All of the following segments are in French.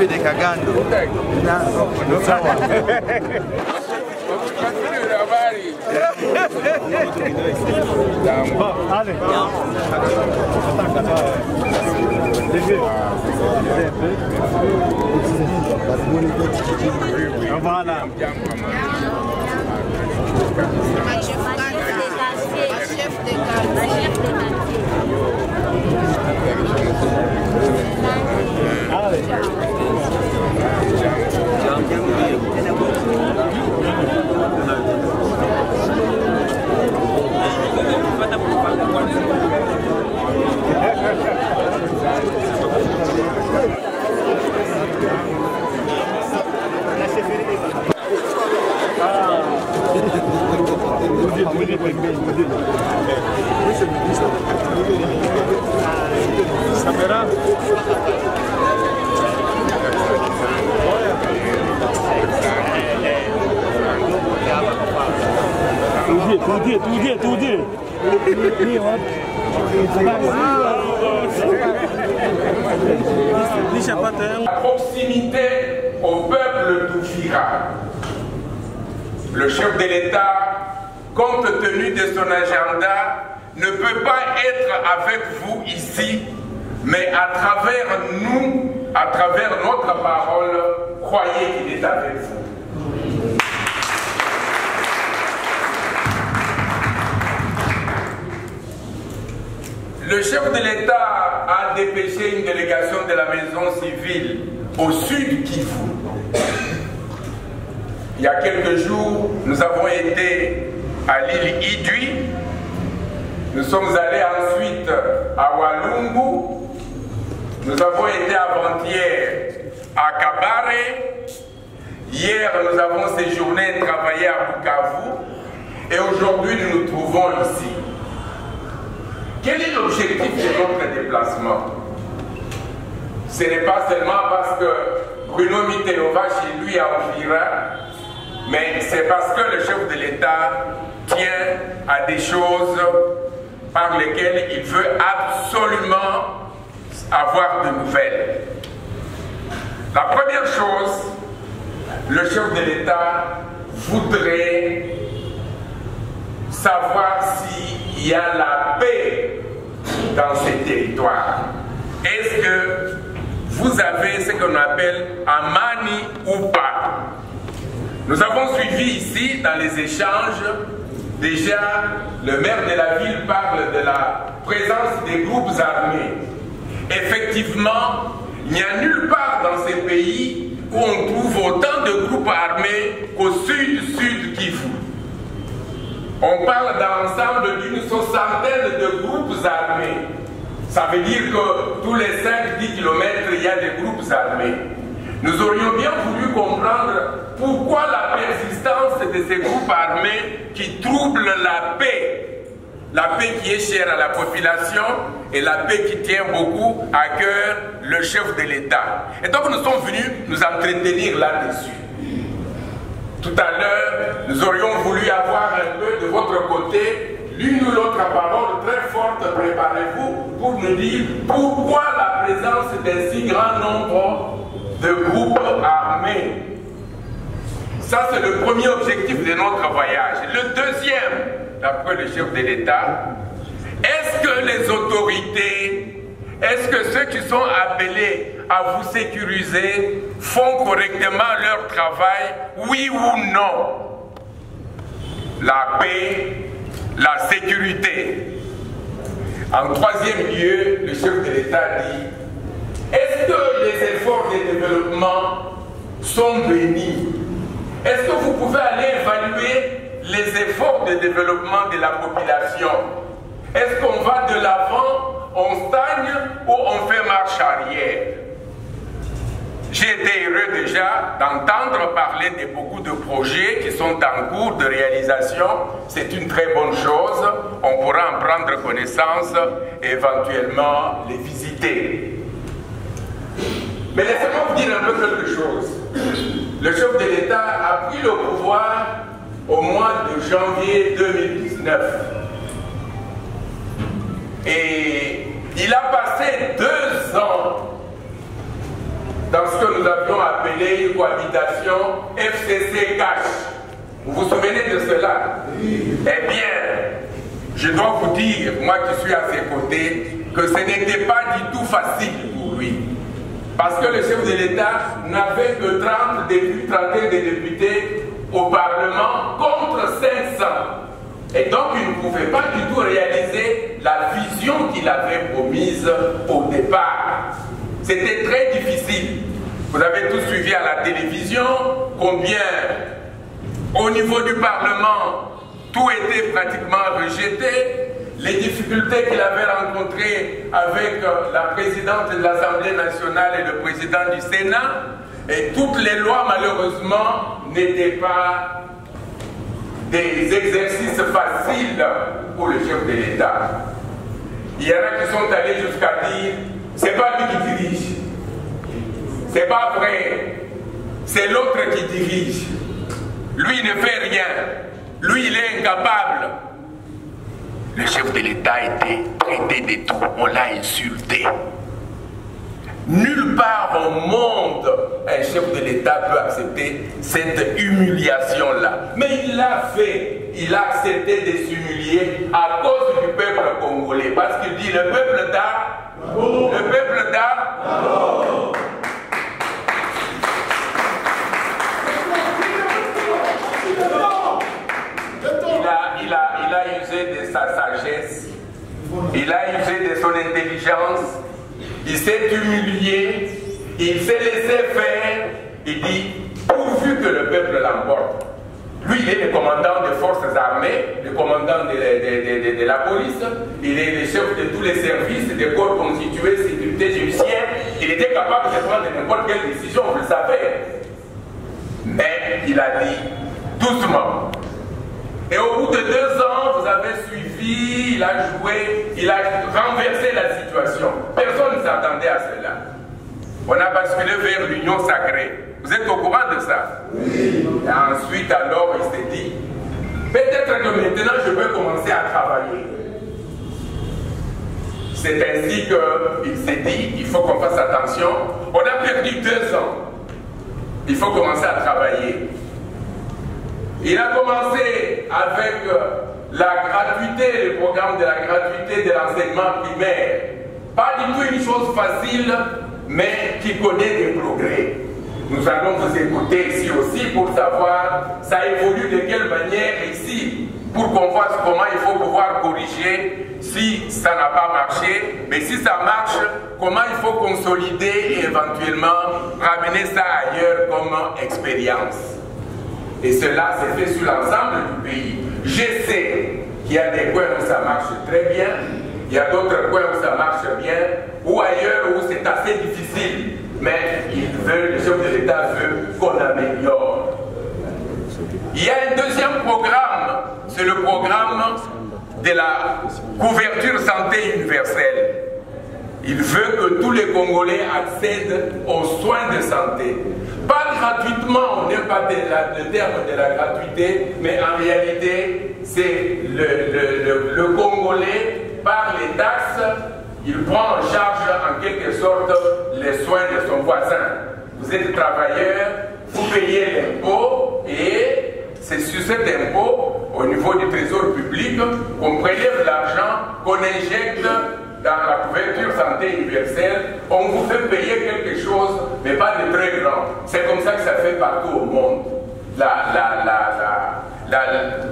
de cagando. No sawa. La proximité au peuple d'Oufira. Le chef de l'État, compte tenu de son agenda, ne peut pas être avec vous ici, mais à travers nous, à travers notre parole, croyez qu'il est avec vous. Le chef de l'État a dépêché une délégation de la maison civile au sud Kivu. Il y a quelques jours, nous avons été à l'île Idui. Nous sommes allés ensuite à Walungu. Nous avons été avant-hier à Kabare. Hier, nous avons séjourné et travaillé à Bukavu. Et aujourd'hui, nous nous trouvons ici. Quel est l'objectif de notre déplacement? Ce n'est pas seulement parce que Bruno Mitterrand va chez lui à Oufira, mais c'est parce que le chef de l'État tient à des choses par lesquelles il veut absolument avoir de nouvelles. La première chose, le chef de l'État voudrait savoir s'il y a la paix dans ces territoires. Est-ce que vous avez ce qu'on appelle Amani ou pas? Nous avons suivi ici dans les échanges, déjà le maire de la ville parle de la présence des groupes armés. Effectivement, il n'y a nulle part dans ces pays où on trouve autant de groupes armés qu'au sud Kivu. On parle d'ensemble d'une soixantaine de groupes armés. Ça veut dire que tous les 5-10 km, il y a des groupes armés. Nous aurions bien voulu comprendre pourquoi la persistance de ces groupes armés qui troublent la paix qui est chère à la population et la paix qui tient beaucoup à cœur le chef de l'État. Et donc nous sommes venus nous entretenir là-dessus. Tout à l'heure, nous aurions voulu avoir un peu de votre côté l'une ou l'autre parole très forte, préparez-vous, pour nous dire pourquoi la présence d'un si grand nombre de groupes armés. Ça, c'est le premier objectif de notre voyage. Le deuxième, d'après le chef de l'État, est-ce que les autorités, est-ce que ceux qui sont appelés à vous sécuriser font correctement leur travail, oui ou non? La paix, la sécurité. En troisième lieu, le chef de l'État dit, est-ce que les efforts de développement sont bénis? Est-ce que vous pouvez aller évaluer les efforts de développement de la population? Est-ce qu'on va de l'avant, on stagne ou on fait marche arrière? J'ai été heureux déjà d'entendre parler de beaucoup de projets qui sont en cours de réalisation. C'est une très bonne chose. On pourra en prendre connaissance et éventuellement les visiter. Mais laissez-moi vous dire un peu quelque chose. Le chef de l'État a pris le pouvoir au mois de janvier 2019. Et il a passé 2 ans dans ce que nous avions appelé une cohabitation FCC cash. Vous vous souvenez de cela? Eh bien, je dois vous dire, moi qui suis à ses côtés, que ce n'était pas du tout facile pour lui. Parce que le chef de l'État n'avait que 31 députés au Parlement contre 500. Et donc il ne pouvait pas du tout réaliser la vision qu'il avait promise au départ. C'était très difficile. Vous avez tous suivi à la télévision combien au niveau du Parlement tout était pratiquement rejeté. Les difficultés qu'il avait rencontrées avec la présidente de l'Assemblée nationale et le président du Sénat, et toutes les lois malheureusement n'étaient pas des exercices faciles pour le chef de l'État. Il y en a qui sont allés jusqu'à dire c'est pas lui qui dirige, c'est pas vrai, c'est l'autre qui dirige. Lui il ne fait rien, lui il est incapable. Le chef de l'État a été traité de tout, on l'a insulté. Nulle part au monde, un chef de l'État peut accepter cette humiliation-là. Mais il l'a fait, il a accepté de s'humilier à cause du peuple congolais. Parce qu'il dit le peuple d'a, le peuple d'a. Il a usé de sa sagesse, il a usé de son intelligence, il s'est humilié, il s'est laissé faire, il dit, pourvu que le peuple l'emporte. Lui, il est le commandant des forces armées, le commandant de la police, il est le chef de tous les services, des corps constitués, sécurité judiciaire, il était capable de prendre n'importe quelle décision, vous le savez. Mais il a dit, doucement. Et au bout de 2 ans, vous avez suivi, il a joué, il a renversé la situation. Personne ne s'attendait à cela. On a basculé vers l'union sacrée. Vous êtes au courant de ça? Oui. Et ensuite, alors, il s'est dit, peut-être que maintenant, je peux commencer à travailler. C'est ainsi qu'il s'est dit, il faut qu'on fasse attention. On a perdu 2 ans. Il faut commencer à travailler. Il a commencé avec la gratuité, le programme de la gratuité de l'enseignement primaire. Pas du tout une chose facile, mais qui connaît des progrès. Nous allons vous écouter ici aussi pour savoir ça évolue de quelle manière ici, pour qu'on voit comment il faut pouvoir corriger si ça n'a pas marché, mais si ça marche, comment il faut consolider et éventuellement ramener ça ailleurs comme expérience. Et cela s'est fait sur l'ensemble du pays. Je sais qu'il y a des coins où ça marche très bien, il y a d'autres coins où ça marche bien, ou ailleurs où c'est assez difficile. Mais le chef de l'État veut qu'on améliore. Il y a un deuxième programme, c'est le programme de la couverture santé universelle. Il veut que tous les Congolais accèdent aux soins de santé. Pas gratuitement, on n'aime pas le terme de la gratuité, mais en réalité, c'est le Congolais, par les taxes, il prend en charge en quelque sorte les soins de son voisin. Vous êtes travailleur, vous payez l'impôt et c'est sur cet impôt, au niveau du trésor public, qu'on prélève l'argent, qu'on injecte dans la couverture santé universelle. On vous fait payer quelque chose, mais pas de très grand. C'est comme ça que ça fait partout au monde.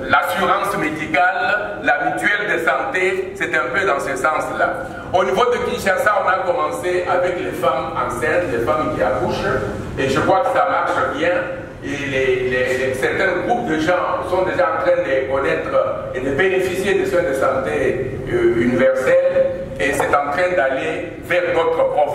L'assurance médicale, la mutuelle de santé, c'est un peu dans ce sens-là. Au niveau de Kinshasa, on a commencé avec les femmes enceintes, les femmes qui accouchent, et je crois que ça marche bien. certains groupes de gens sont déjà en train de connaître et de bénéficier des soins de santé universels, et c'est en train d'aller vers notre propre